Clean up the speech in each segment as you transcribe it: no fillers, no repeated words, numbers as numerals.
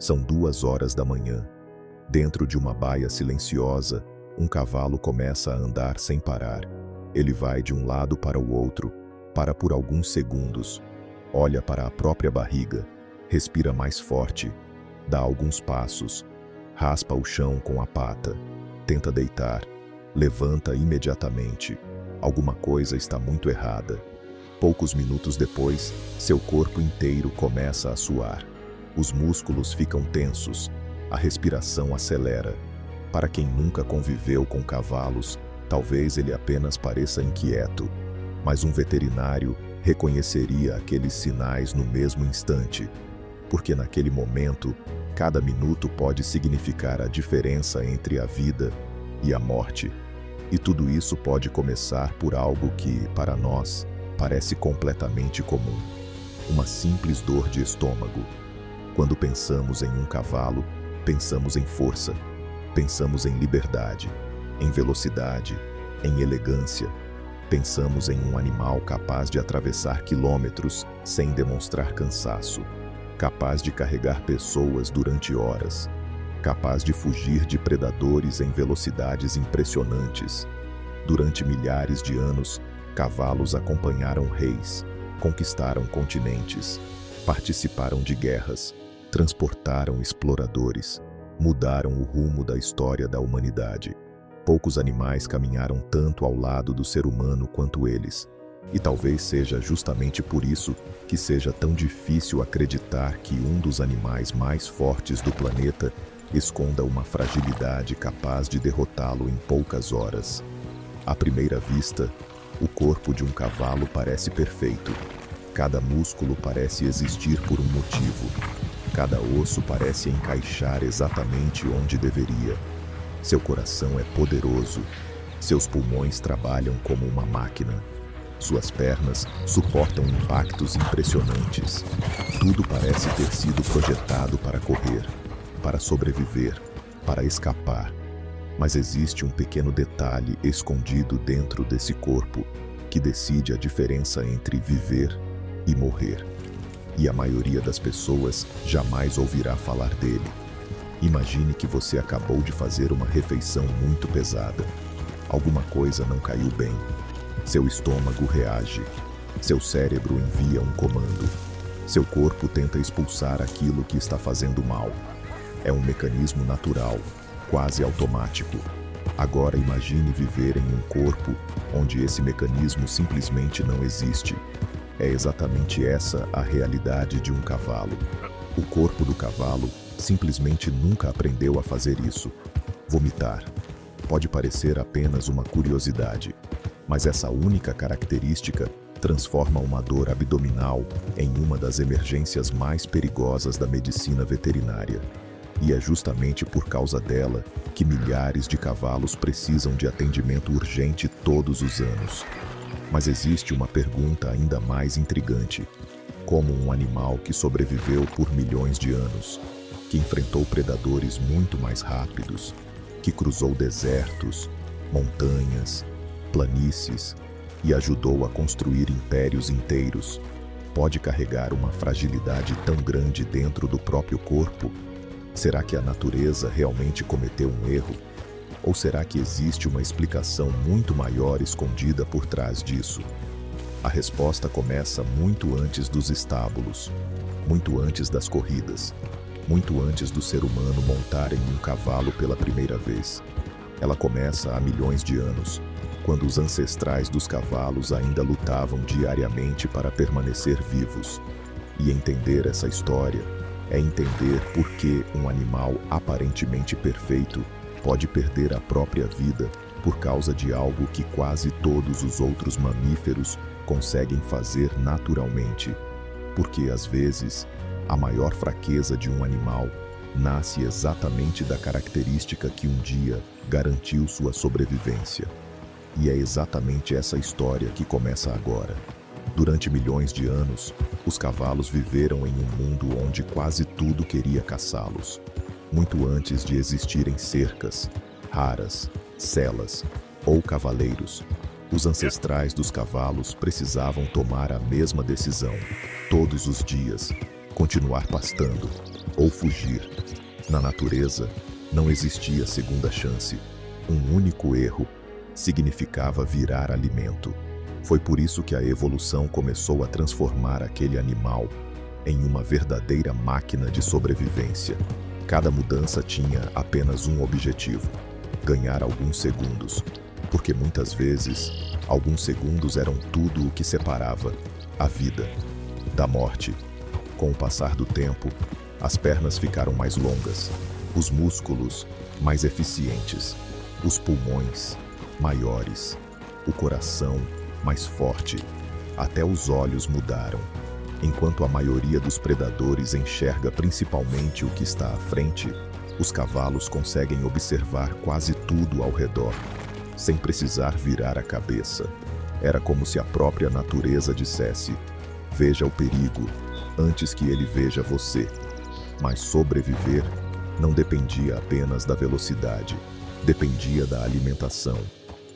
São 2 horas da manhã. Dentro de uma baia silenciosa, um cavalo começa a andar sem parar. Ele vai de um lado para o outro, para por alguns segundos, olha para a própria barriga, respira mais forte, dá alguns passos, raspa o chão com a pata, tenta deitar, levanta imediatamente. Alguma coisa está muito errada. Poucos minutos depois, seu corpo inteiro começa a suar. Os músculos ficam tensos, a respiração acelera. Para quem nunca conviveu com cavalos, talvez ele apenas pareça inquieto, mas um veterinário reconheceria aqueles sinais no mesmo instante, porque naquele momento, cada minuto pode significar a diferença entre a vida e a morte. E tudo isso pode começar por algo que, para nós, parece completamente comum: uma simples dor de estômago. Quando pensamos em um cavalo, pensamos em força, pensamos em liberdade, em velocidade, em elegância. Pensamos em um animal capaz de atravessar quilômetros sem demonstrar cansaço, capaz de carregar pessoas durante horas, capaz de fugir de predadores em velocidades impressionantes. Durante milhares de anos, cavalos acompanharam reis, conquistaram continentes, participaram de guerras, transportaram exploradores, mudaram o rumo da história da humanidade. Poucos animais caminharam tanto ao lado do ser humano quanto eles. E talvez seja justamente por isso que seja tão difícil acreditar que um dos animais mais fortes do planeta esconda uma fragilidade capaz de derrotá-lo em poucas horas. À primeira vista, o corpo de um cavalo parece perfeito. Cada músculo parece existir por um motivo. Cada osso parece encaixar exatamente onde deveria. Seu coração é poderoso. Seus pulmões trabalham como uma máquina. Suas pernas suportam impactos impressionantes. Tudo parece ter sido projetado para correr, para sobreviver, para escapar. Mas existe um pequeno detalhe escondido dentro desse corpo que decide a diferença entre viver e morrer. E a maioria das pessoas jamais ouvirá falar dele. Imagine que você acabou de fazer uma refeição muito pesada. Alguma coisa não caiu bem. Seu estômago reage. Seu cérebro envia um comando. Seu corpo tenta expulsar aquilo que está fazendo mal. É um mecanismo natural, quase automático. Agora imagine viver em um corpo onde esse mecanismo simplesmente não existe. É exatamente essa a realidade de um cavalo. O corpo do cavalo simplesmente nunca aprendeu a fazer isso. Vomitar. Pode parecer apenas uma curiosidade, mas essa única característica transforma uma dor abdominal em uma das emergências mais perigosas da medicina veterinária. E é justamente por causa dela que milhares de cavalos precisam de atendimento urgente todos os anos. Mas existe uma pergunta ainda mais intrigante: como um animal que sobreviveu por milhões de anos, que enfrentou predadores muito mais rápidos, que cruzou desertos, montanhas, planícies e ajudou a construir impérios inteiros, pode carregar uma fragilidade tão grande dentro do próprio corpo? Será que a natureza realmente cometeu um erro? Ou será que existe uma explicação muito maior escondida por trás disso? A resposta começa muito antes dos estábulos, muito antes das corridas, muito antes do ser humano montar em um cavalo pela primeira vez. Ela começa há milhões de anos, quando os ancestrais dos cavalos ainda lutavam diariamente para permanecer vivos. E entender essa história é entender por que um animal aparentemente perfeito pode perder a própria vida por causa de algo que quase todos os outros mamíferos conseguem fazer naturalmente. Porque, às vezes, a maior fraqueza de um animal nasce exatamente da característica que um dia garantiu sua sobrevivência. E é exatamente essa história que começa agora. Durante milhões de anos, os cavalos viveram em um mundo onde quase tudo queria caçá-los. Muito antes de existirem cercas, raras, celas ou cavaleiros, os ancestrais dos cavalos precisavam tomar a mesma decisão, todos os dias: continuar pastando ou fugir. Na natureza, não existia segunda chance. Um único erro significava virar alimento. Foi por isso que a evolução começou a transformar aquele animal em uma verdadeira máquina de sobrevivência. Cada mudança tinha apenas um objetivo: ganhar alguns segundos. Porque muitas vezes, alguns segundos eram tudo o que separava a vida da morte. Com o passar do tempo, as pernas ficaram mais longas, os músculos mais eficientes, os pulmões maiores, o coração mais forte. Até os olhos mudaram. Enquanto a maioria dos predadores enxerga principalmente o que está à frente, os cavalos conseguem observar quase tudo ao redor, sem precisar virar a cabeça. Era como se a própria natureza dissesse: veja o perigo antes que ele veja você. Mas sobreviver não dependia apenas da velocidade, dependia da alimentação.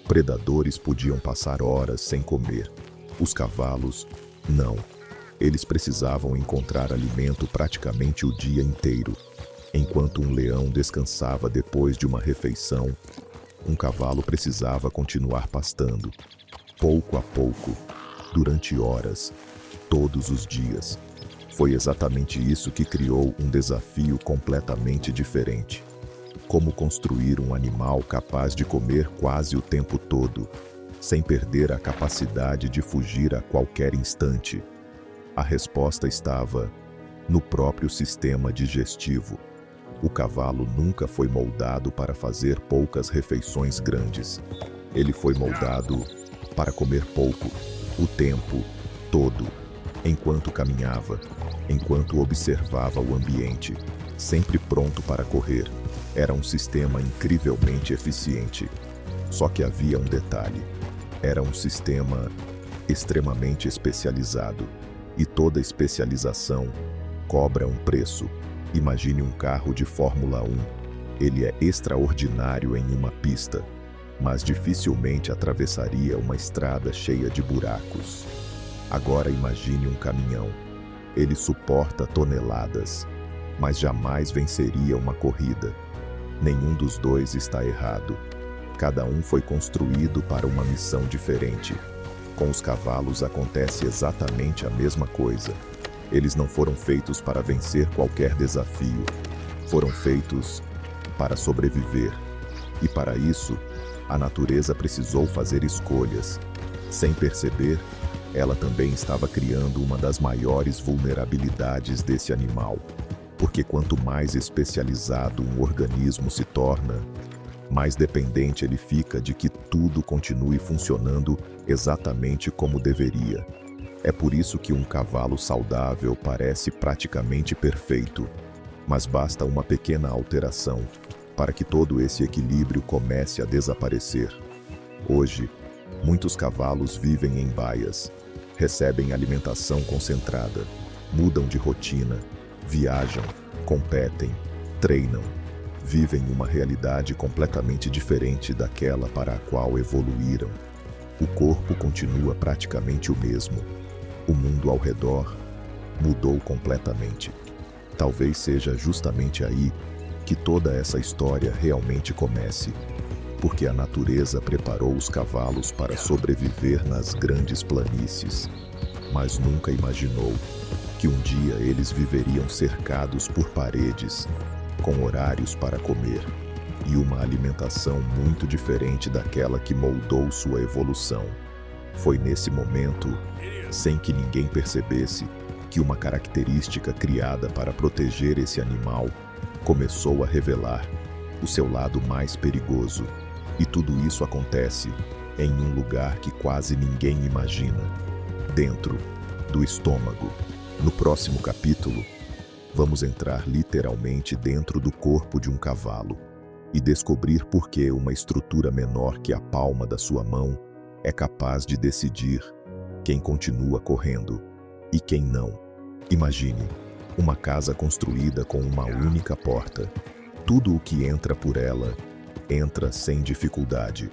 Predadores podiam passar horas sem comer. Os cavalos, não. Eles precisavam encontrar alimento praticamente o dia inteiro. Enquanto um leão descansava depois de uma refeição, um cavalo precisava continuar pastando, pouco a pouco, durante horas, todos os dias. Foi exatamente isso que criou um desafio completamente diferente. Como construir um animal capaz de comer quase o tempo todo, sem perder a capacidade de fugir a qualquer instante? A resposta estava no próprio sistema digestivo. O cavalo nunca foi moldado para fazer poucas refeições grandes. Ele foi moldado para comer pouco, o tempo todo, enquanto caminhava, enquanto observava o ambiente, sempre pronto para correr. Era um sistema incrivelmente eficiente. Só que havia um detalhe: era um sistema extremamente especializado. E toda especialização cobra um preço. Imagine um carro de Fórmula 1. Ele é extraordinário em uma pista, mas dificilmente atravessaria uma estrada cheia de buracos. Agora imagine um caminhão. Ele suporta toneladas, mas jamais venceria uma corrida. Nenhum dos dois está errado. Cada um foi construído para uma missão diferente. Com os cavalos acontece exatamente a mesma coisa. Eles não foram feitos para vencer qualquer desafio. Foram feitos para sobreviver. E para isso, a natureza precisou fazer escolhas. Sem perceber, ela também estava criando uma das maiores vulnerabilidades desse animal. Porque quanto mais especializado um organismo se torna, mais dependente ele fica de que tudo continue funcionando exatamente como deveria. É por isso que um cavalo saudável parece praticamente perfeito, mas basta uma pequena alteração para que todo esse equilíbrio comece a desaparecer. Hoje, muitos cavalos vivem em baias, recebem alimentação concentrada, mudam de rotina, viajam, competem, treinam. Vivem uma realidade completamente diferente daquela para a qual evoluíram. O corpo continua praticamente o mesmo. O mundo ao redor mudou completamente. Talvez seja justamente aí que toda essa história realmente comece, porque a natureza preparou os cavalos para sobreviver nas grandes planícies, mas nunca imaginou que um dia eles viveriam cercados por paredes, com horários para comer e uma alimentação muito diferente daquela que moldou sua evolução. Foi nesse momento, sem que ninguém percebesse, que uma característica criada para proteger esse animal começou a revelar o seu lado mais perigoso. E tudo isso acontece em um lugar que quase ninguém imagina, dentro do estômago. No próximo capítulo, vamos entrar literalmente dentro do corpo de um cavalo e descobrir por que uma estrutura menor que a palma da sua mão é capaz de decidir quem continua correndo e quem não. Imagine uma casa construída com uma única porta. Tudo o que entra por ela entra sem dificuldade.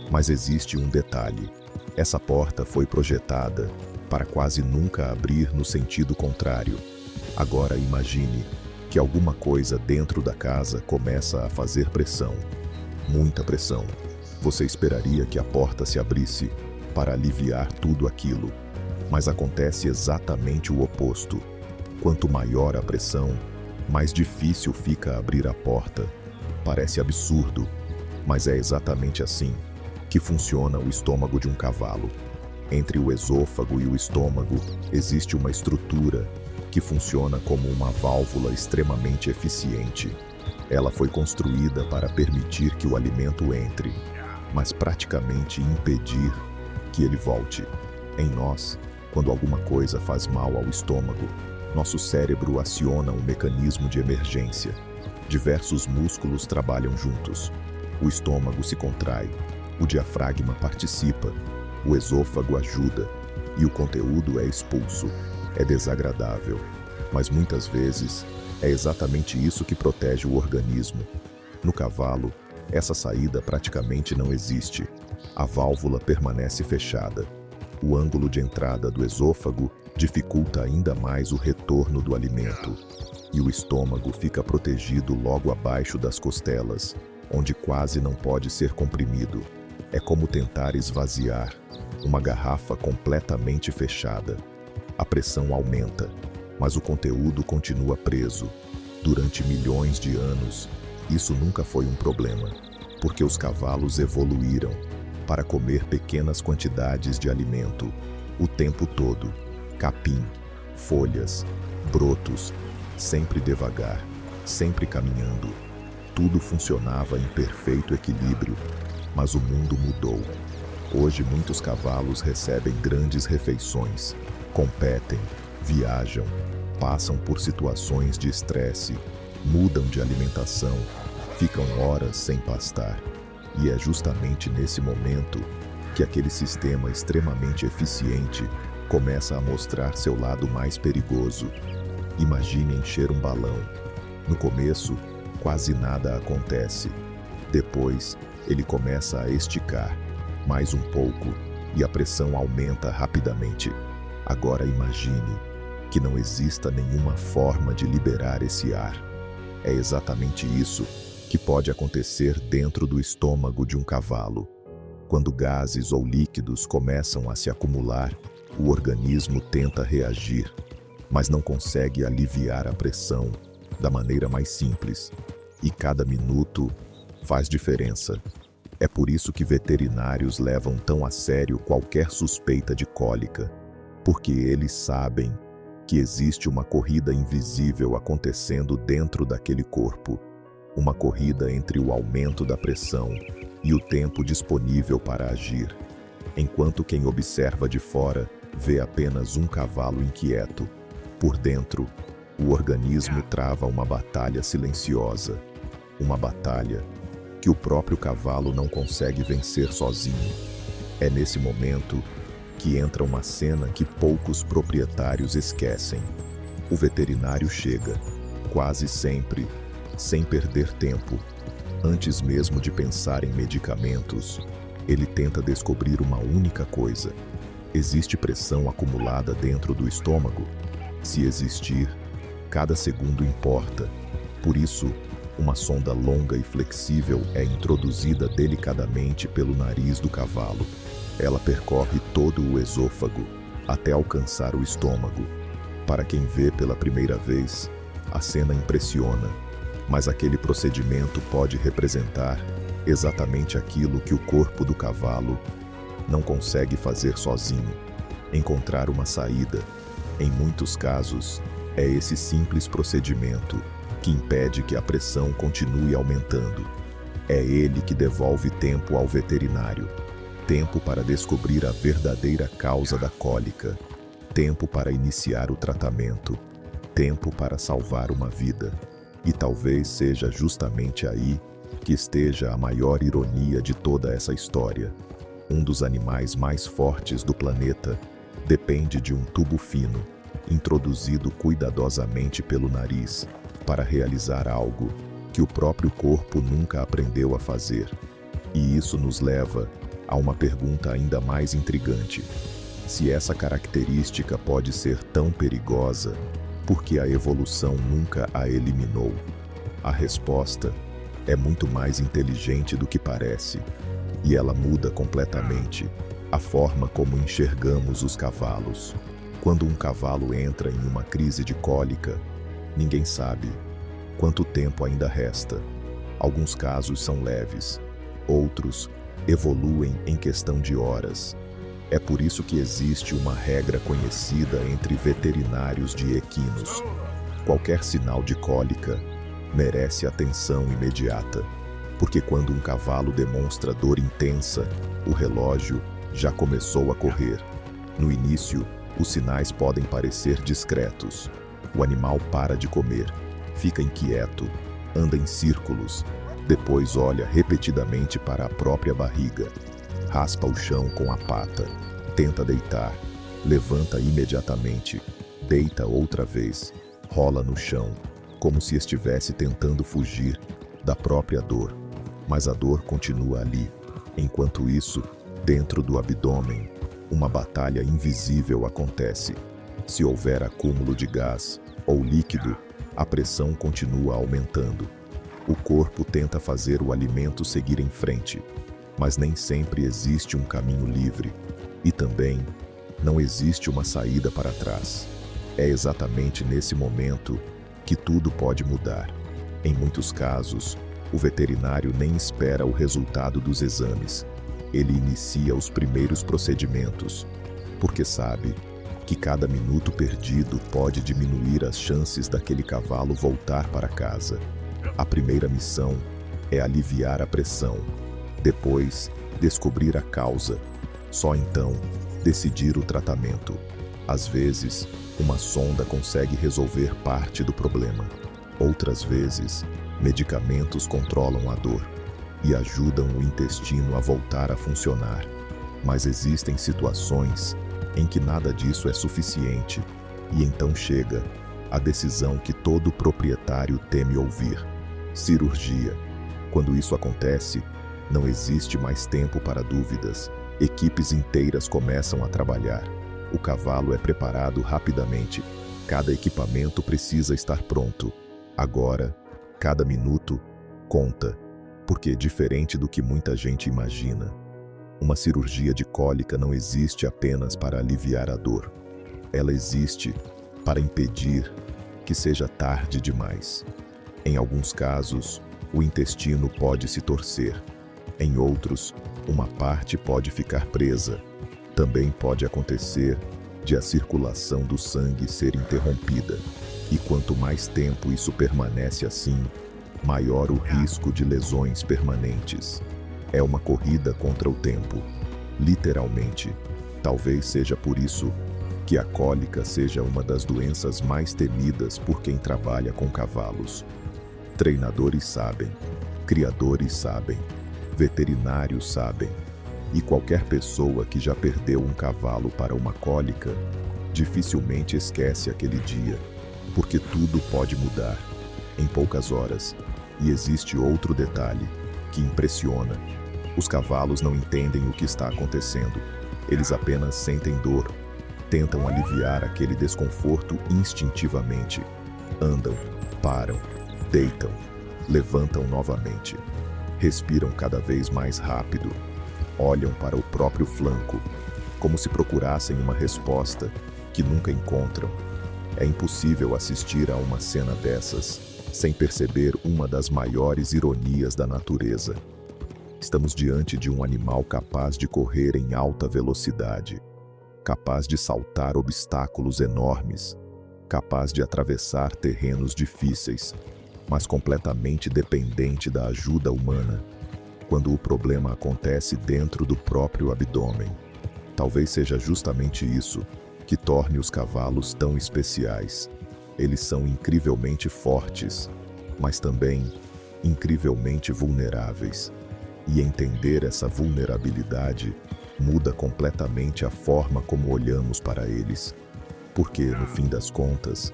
Mas existe um detalhe: essa porta foi projetada para quase nunca abrir no sentido contrário. Agora imagine que alguma coisa dentro da casa começa a fazer pressão. Muita pressão. Você esperaria que a porta se abrisse para aliviar tudo aquilo, mas acontece exatamente o oposto. Quanto maior a pressão, mais difícil fica abrir a porta. Parece absurdo, mas é exatamente assim que funciona o estômago de um cavalo. Entre o esôfago e o estômago existe uma estrutura que funciona como uma válvula extremamente eficiente. Ela foi construída para permitir que o alimento entre, mas praticamente impedir que ele volte. Em nós, quando alguma coisa faz mal ao estômago, nosso cérebro aciona um mecanismo de emergência. Diversos músculos trabalham juntos. O estômago se contrai, o diafragma participa, o esôfago ajuda e o conteúdo é expulso. É desagradável, mas muitas vezes é exatamente isso que protege o organismo. No cavalo, essa saída praticamente não existe. A válvula permanece fechada. O ângulo de entrada do esôfago dificulta ainda mais o retorno do alimento. E o estômago fica protegido logo abaixo das costelas, onde quase não pode ser comprimido. É como tentar esvaziar uma garrafa completamente fechada. A pressão aumenta, mas o conteúdo continua preso. Durante milhões de anos, isso nunca foi um problema, porque os cavalos evoluíram para comer pequenas quantidades de alimento o tempo todo. Capim, folhas, brotos, sempre devagar, sempre caminhando. Tudo funcionava em perfeito equilíbrio, mas o mundo mudou. Hoje muitos cavalos recebem grandes refeições, competem, viajam, passam por situações de estresse, mudam de alimentação, ficam horas sem pastar. E é justamente nesse momento que aquele sistema extremamente eficiente começa a mostrar seu lado mais perigoso. Imagine encher um balão. No começo, quase nada acontece. Depois, ele começa a esticar, mais um pouco, e a pressão aumenta rapidamente. Agora imagine que não exista nenhuma forma de liberar esse ar. É exatamente isso que pode acontecer dentro do estômago de um cavalo. Quando gases ou líquidos começam a se acumular, o organismo tenta reagir, mas não consegue aliviar a pressão da maneira mais simples, e cada minuto faz diferença. É por isso que veterinários levam tão a sério qualquer suspeita de cólica, porque eles sabem que existe uma corrida invisível acontecendo dentro daquele corpo, uma corrida entre o aumento da pressão e o tempo disponível para agir, enquanto quem observa de fora vê apenas um cavalo inquieto. Por dentro, o organismo trava uma batalha silenciosa, uma batalha que o próprio cavalo não consegue vencer sozinho. É nesse momento que entra uma cena que poucos proprietários esquecem. O veterinário chega, quase sempre, sem perder tempo. Antes mesmo de pensar em medicamentos, ele tenta descobrir uma única coisa: existe pressão acumulada dentro do estômago? Se existir, cada segundo importa. Por isso, uma sonda longa e flexível é introduzida delicadamente pelo nariz do cavalo. Ela percorre todo o esôfago até alcançar o estômago. Para quem vê pela primeira vez, a cena impressiona, mas aquele procedimento pode representar exatamente aquilo que o corpo do cavalo não consegue fazer sozinho: encontrar uma saída. Em muitos casos, é esse simples procedimento que impede que a pressão continue aumentando. É ele que devolve tempo ao veterinário. Tempo para descobrir a verdadeira causa da cólica. Tempo para iniciar o tratamento. Tempo para salvar uma vida. E talvez seja justamente aí que esteja a maior ironia de toda essa história. Um dos animais mais fortes do planeta depende de um tubo fino, introduzido cuidadosamente pelo nariz, para realizar algo que o próprio corpo nunca aprendeu a fazer. E isso nos leva a uma pergunta ainda mais intrigante: se essa característica pode ser tão perigosa, porque a evolução nunca a eliminou. A resposta é muito mais inteligente do que parece, e ela muda completamente a forma como enxergamos os cavalos. Quando um cavalo entra em uma crise de cólica, ninguém sabe quanto tempo ainda resta. Alguns casos são leves, outros evoluem em questão de horas. É por isso que existe uma regra conhecida entre veterinários de equinos. Qualquer sinal de cólica merece atenção imediata, porque quando um cavalo demonstra dor intensa, o relógio já começou a correr. No início, os sinais podem parecer discretos. O animal para de comer, fica inquieto, anda em círculos, depois olha repetidamente para a própria barriga, raspa o chão com a pata, tenta deitar, levanta imediatamente, deita outra vez, rola no chão, como se estivesse tentando fugir da própria dor. Mas a dor continua ali. Enquanto isso, dentro do abdômen, uma batalha invisível acontece. Se houver acúmulo de gás ou líquido, a pressão continua aumentando. O corpo tenta fazer o alimento seguir em frente, mas nem sempre existe um caminho livre. E também, não existe uma saída para trás. É exatamente nesse momento que tudo pode mudar. Em muitos casos, o veterinário nem espera o resultado dos exames. Ele inicia os primeiros procedimentos, porque sabe que cada minuto perdido pode diminuir as chances daquele cavalo voltar para casa. A primeira missão é aliviar a pressão, depois descobrir a causa, só então decidir o tratamento. Às vezes, uma sonda consegue resolver parte do problema. Outras vezes, medicamentos controlam a dor e ajudam o intestino a voltar a funcionar. Mas existem situações em que nada disso é suficiente, e então chega a decisão que todo proprietário teme ouvir: cirurgia. Quando isso acontece, não existe mais tempo para dúvidas. Equipes inteiras começam a trabalhar. O cavalo é preparado rapidamente. Cada equipamento precisa estar pronto. Agora, cada minuto conta, porque, diferente do que muita gente imagina, uma cirurgia de cólica não existe apenas para aliviar a dor. Ela existe para impedir que seja tarde demais. Em alguns casos, o intestino pode se torcer. Em outros, uma parte pode ficar presa. Também pode acontecer de a circulação do sangue ser interrompida. E quanto mais tempo isso permanece assim, maior o risco de lesões permanentes. É uma corrida contra o tempo, literalmente. Talvez seja por isso que a cólica seja uma das doenças mais temidas por quem trabalha com cavalos. Treinadores sabem, criadores sabem, veterinários sabem, e qualquer pessoa que já perdeu um cavalo para uma cólica dificilmente esquece aquele dia, porque tudo pode mudar em poucas horas. E existe outro detalhe que impressiona: os cavalos não entendem o que está acontecendo. Eles apenas sentem dor, tentam aliviar aquele desconforto instintivamente. Andam, param, deitam, levantam novamente, respiram cada vez mais rápido, olham para o próprio flanco, como se procurassem uma resposta que nunca encontram. É impossível assistir a uma cena dessas sem perceber uma das maiores ironias da natureza. Estamos diante de um animal capaz de correr em alta velocidade, capaz de saltar obstáculos enormes, capaz de atravessar terrenos difíceis, mas completamente dependente da ajuda humana. Quando o problema acontece dentro do próprio abdômen, talvez seja justamente isso que torne os cavalos tão especiais. Eles são incrivelmente fortes, mas também incrivelmente vulneráveis. E entender essa vulnerabilidade muda completamente a forma como olhamos para eles. Porque, no fim das contas,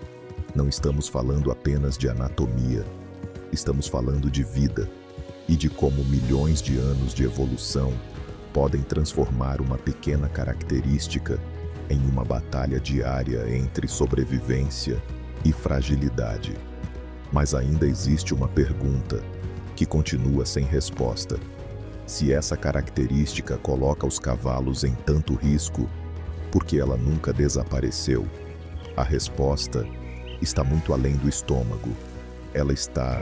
não estamos falando apenas de anatomia, estamos falando de vida e de como milhões de anos de evolução podem transformar uma pequena característica em uma batalha diária entre sobrevivência e fragilidade. Mas ainda existe uma pergunta que continua sem resposta. Se essa característica coloca os cavalos em tanto risco, por que ela nunca desapareceu? A resposta está muito além do estômago. Ela está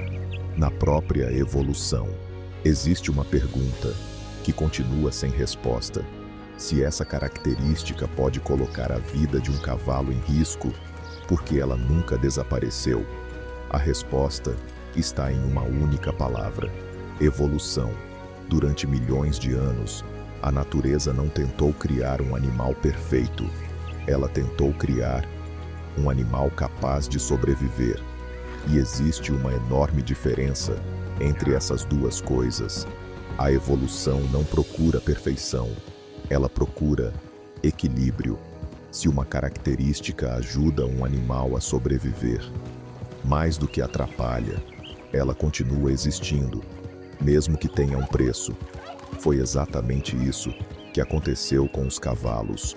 na própria evolução. Existe uma pergunta que continua sem resposta. Se essa característica pode colocar a vida de um cavalo em risco, por que ela nunca desapareceu? A resposta está em uma única palavra: evolução. Durante milhões de anos, a natureza não tentou criar um animal perfeito. Ela tentou criar um animal capaz de sobreviver. E existe uma enorme diferença entre essas duas coisas. A evolução não procura perfeição, ela procura equilíbrio. Se uma característica ajuda um animal a sobreviver, mais do que atrapalha, ela continua existindo, mesmo que tenha um preço. Foi exatamente isso que aconteceu com os cavalos.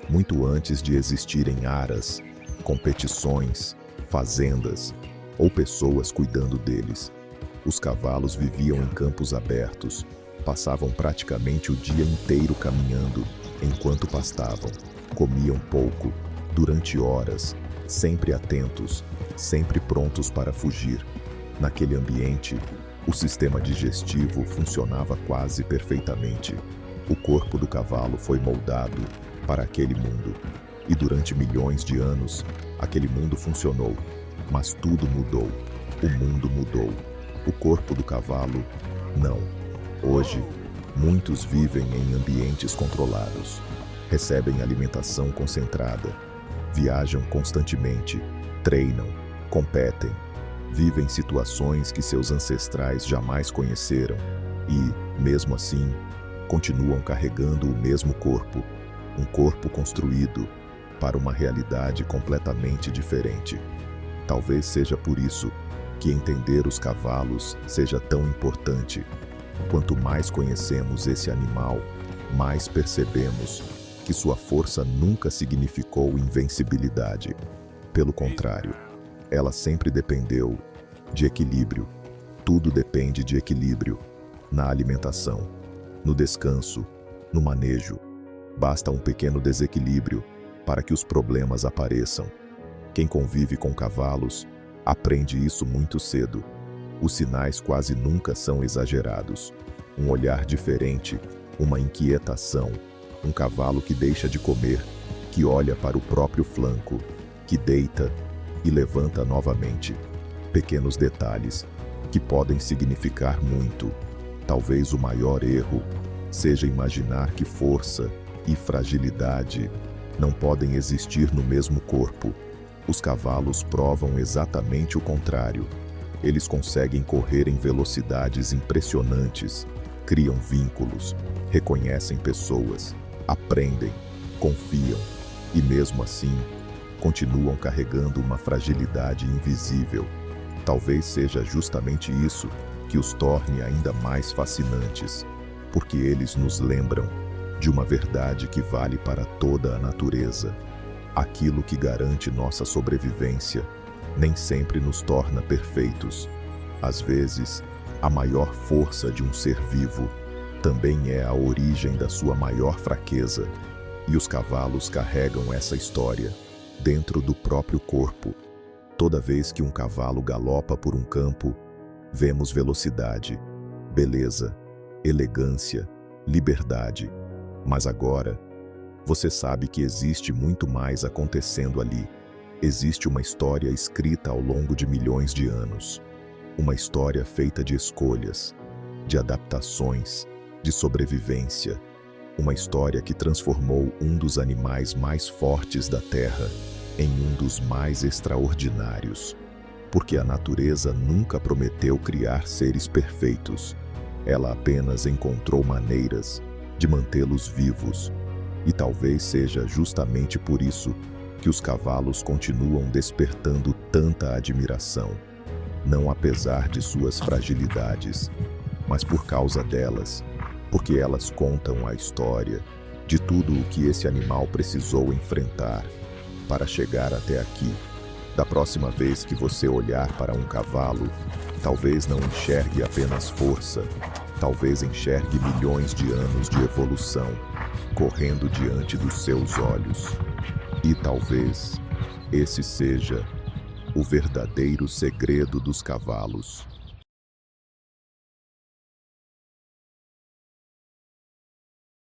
Muito antes de existirem aras, competições, fazendas ou pessoas cuidando deles, os cavalos viviam em campos abertos, passavam praticamente o dia inteiro caminhando enquanto pastavam, comiam pouco, durante horas, sempre atentos, sempre prontos para fugir. Naquele ambiente, o sistema digestivo funcionava quase perfeitamente. O corpo do cavalo foi moldado para aquele mundo. E durante milhões de anos, aquele mundo funcionou. Mas tudo mudou. O mundo mudou. O corpo do cavalo, não. Hoje, muitos vivem em ambientes controlados. Recebem alimentação concentrada. Viajam constantemente. Treinam. Competem. Vivem situações que seus ancestrais jamais conheceram. E, mesmo assim, continuam carregando o mesmo corpo. Um corpo construído para uma realidade completamente diferente. Talvez seja por isso que entender os cavalos seja tão importante. Quanto mais conhecemos esse animal, mais percebemos que sua força nunca significou invencibilidade. Pelo contrário, ela sempre dependeu de equilíbrio. Tudo depende de equilíbrio. Na alimentação, no descanso, no manejo. Basta um pequeno desequilíbrio para que os problemas apareçam. Quem convive com cavalos aprende isso muito cedo. Os sinais quase nunca são exagerados. Um olhar diferente, uma inquietação, um cavalo que deixa de comer, que olha para o próprio flanco, que deita e levanta novamente. Pequenos detalhes que podem significar muito. Talvez o maior erro seja imaginar que força e fragilidade não podem existir no mesmo corpo. Os cavalos provam exatamente o contrário. Eles conseguem correr em velocidades impressionantes, criam vínculos, reconhecem pessoas, aprendem, confiam e, mesmo assim, continuam carregando uma fragilidade invisível. Talvez seja justamente isso que os torne ainda mais fascinantes, porque eles nos lembram de uma verdade que vale para toda a natureza. Aquilo que garante nossa sobrevivência nem sempre nos torna perfeitos. Às vezes, a maior força de um ser vivo também é a origem da sua maior fraqueza, e os cavalos carregam essa história dentro do próprio corpo. Toda vez que um cavalo galopa por um campo, vemos velocidade, beleza, elegância, liberdade. Mas agora, você sabe que existe muito mais acontecendo ali. Existe uma história escrita ao longo de milhões de anos. Uma história feita de escolhas, de adaptações, de sobrevivência. Uma história que transformou um dos animais mais fortes da Terra em um dos mais extraordinários. Porque a natureza nunca prometeu criar seres perfeitos. Ela apenas encontrou maneiras de mantê-los vivos. E talvez seja justamente por isso que os cavalos continuam despertando tanta admiração. Não apesar de suas fragilidades, mas por causa delas, porque elas contam a história de tudo o que esse animal precisou enfrentar para chegar até aqui. Da próxima vez que você olhar para um cavalo, talvez não enxergue apenas força, talvez enxergue milhões de anos de evolução correndo diante dos seus olhos. E talvez esse seja o verdadeiro segredo dos cavalos.